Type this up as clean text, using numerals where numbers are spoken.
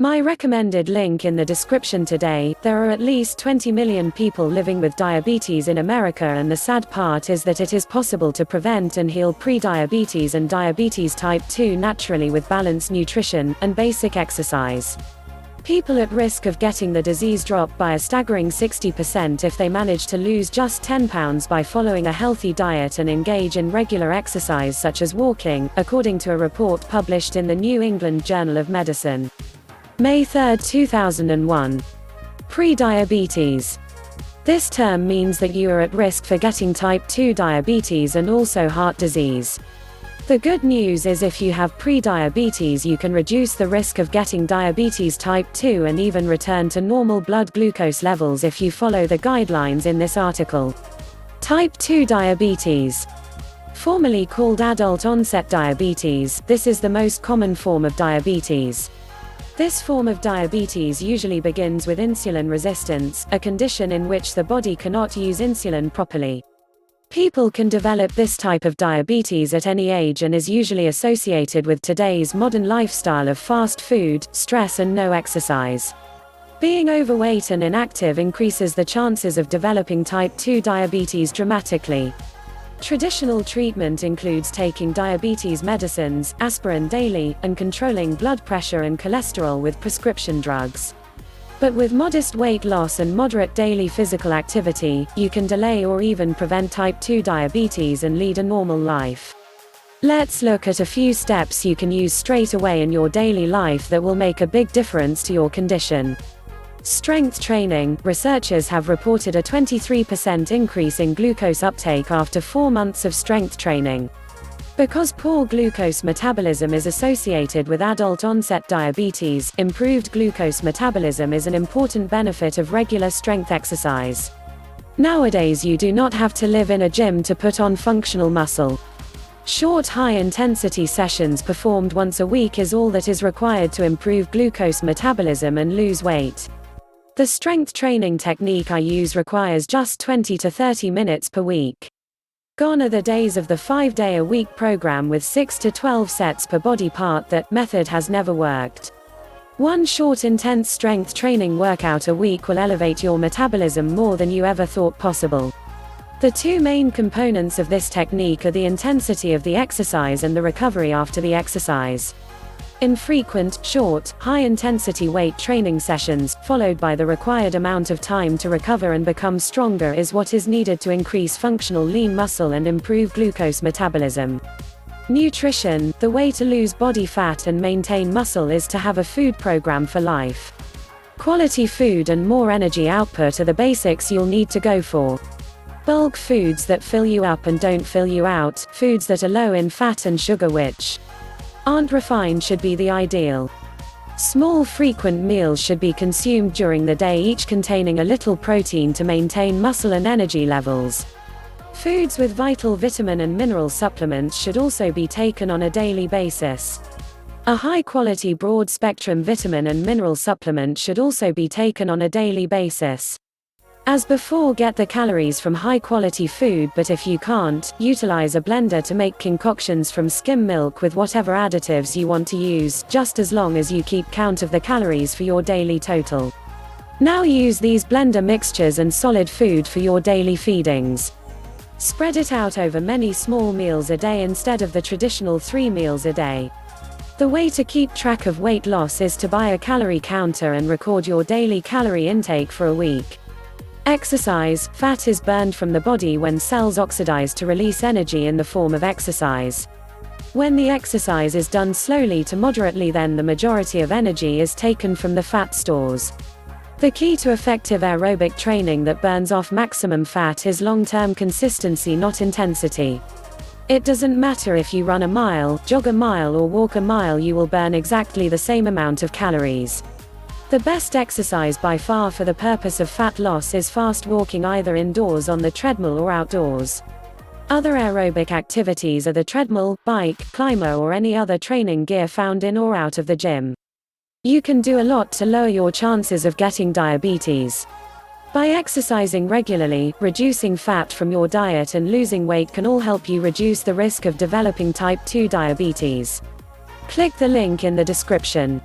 My recommended link in the description today. There are at least 20 million people living with diabetes in America, and the sad part is that it is possible to prevent and heal pre-diabetes and diabetes type 2 naturally with balanced nutrition and basic exercise. People at risk of getting the disease drop by a staggering 60% if they manage to lose just 10 pounds by following a healthy diet and engage in regular exercise such as walking, according to a report published in the New England Journal of Medicine. May 3, 2001. Pre-diabetes. This term means that you are at risk for getting type 2 diabetes and also heart disease. The good news is if you have pre-diabetes, you can reduce the risk of getting diabetes type 2 and even return to normal blood glucose levels if you follow the guidelines in this article. Type 2 diabetes. Formerly called adult onset diabetes, this is the most common form of diabetes. This form of diabetes usually begins with insulin resistance, a condition in which the body cannot use insulin properly. People can develop this type of diabetes at any age and is usually associated with today's modern lifestyle of fast food, stress and no exercise. Being overweight and inactive increases the chances of developing type 2 diabetes dramatically. Traditional treatment includes taking diabetes medicines, aspirin daily, and controlling blood pressure and cholesterol with prescription drugs. But with modest weight loss and moderate daily physical activity, you can delay or even prevent type 2 diabetes and lead a normal life. Let's look at a few steps you can use straight away in your daily life that will make a big difference to your condition. Strength training. Researchers have reported a 23% increase in glucose uptake after 4 months of strength training. Because poor glucose metabolism is associated with adult onset diabetes, improved glucose metabolism is an important benefit of regular strength exercise. Nowadays you do not have to live in a gym to put on functional muscle. Short high-intensity sessions performed once a week is all that is required to improve glucose metabolism and lose weight. The strength training technique I use requires just 20 to 30 minutes per week. Gone are the days of the 5-day-a-week program with 6 to 12 sets per body part. That method has never worked. One short intense strength training workout a week will elevate your metabolism more than you ever thought possible. The two main components of this technique are the intensity of the exercise and the recovery after the exercise. Infrequent, short, high-intensity weight training sessions, followed by the required amount of time to recover and become stronger, is what is needed to increase functional lean muscle and improve glucose metabolism. Nutrition. The way to lose body fat and maintain muscle is to have a food program for life. Quality food and more energy output are the basics you'll need to go for. Bulk foods that fill you up and don't fill you out, foods that are low in fat and sugar which aren't refined should be the ideal. Small frequent meals should be consumed during the day, each containing a little protein to maintain muscle and energy levels. Foods with vital vitamin and mineral supplements should also be taken on a daily basis. A high-quality broad-spectrum vitamin and mineral supplement should also be taken on a daily basis. As before, get the calories from high-quality food, but if you can't, utilize a blender to make concoctions from skim milk with whatever additives you want to use, just as long as you keep count of the calories for your daily total. Now use these blender mixtures and solid food for your daily feedings. Spread it out over many small meals a day instead of the traditional 3 meals a day. The way to keep track of weight loss is to buy a calorie counter and record your daily calorie intake for a week. Exercise. Fat is burned from the body when cells oxidize to release energy in the form of exercise. When the exercise is done slowly to moderately, then the majority of energy is taken from the fat stores. The key to effective aerobic training that burns off maximum fat is long-term consistency, not intensity. It doesn't matter if you run a mile, jog a mile or walk a mile, you will burn exactly the same amount of calories. The best exercise by far for the purpose of fat loss is fast walking, either indoors on the treadmill or outdoors. Other aerobic activities are the treadmill, bike, climber or any other training gear found in or out of the gym. You can do a lot to lower your chances of getting diabetes. By exercising regularly, reducing fat from your diet and losing weight can all help you reduce the risk of developing type 2 diabetes. Click the link in the description.